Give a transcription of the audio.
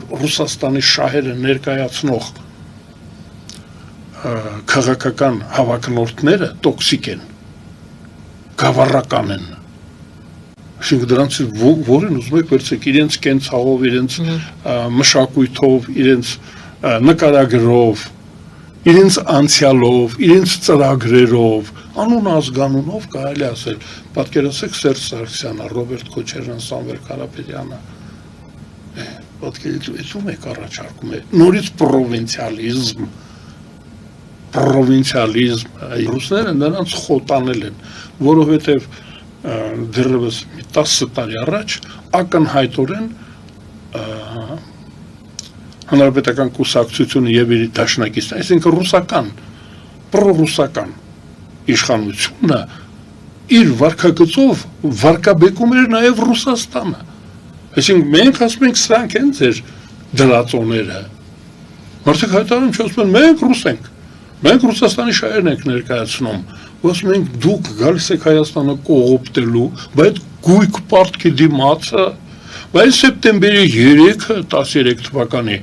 Ռուսաստանի շահերը ներկայացնող քաղաքական հավակնորդները տոքսիկ են, գավառական են։ Այսինքն դրանց որին ուզում եք վերցեք իրենց կենցաղով, իրենց մշակույթով, իրենց նկարագրով, իրենց անցյալով, իրենց ծրագրերով, անուն ազգանունով կարելի ասել, պատկերացրեք Սերժ Սարգսյանը, Ռոբերտ Քոչարյանը, Սամվել Կարապետյանը, պատկերացում եք առաջարկում է, նորից պրովինցիալիզմ, ռուսները նրանց խոտանել են, որովհետև դեռևս 10 տարի առաջ ակնհայտորեն Հանրապետական կուսակցությունը եւ իր դաշնակիցները, այսինքն ռուսական, պրոռուսական իշխանությունը իր վարկագծով վարկաբեկում էր նաեւ Ռուսաստանը։ Այսինքն մենք ասում ենք սրանք են ձեր դրածոները։ Մարդիկ հայտարարում չասում են մենք ռուս ենք, մենք Ռուսաստանի շահերն ենք ներկայացնում, ասում ենք դուք գալիս եք Հայաստանը կողոպտելու, բայց գույք պարտքի դիմացը, բայց սեպտեմբերի 3-ը 13 թվականի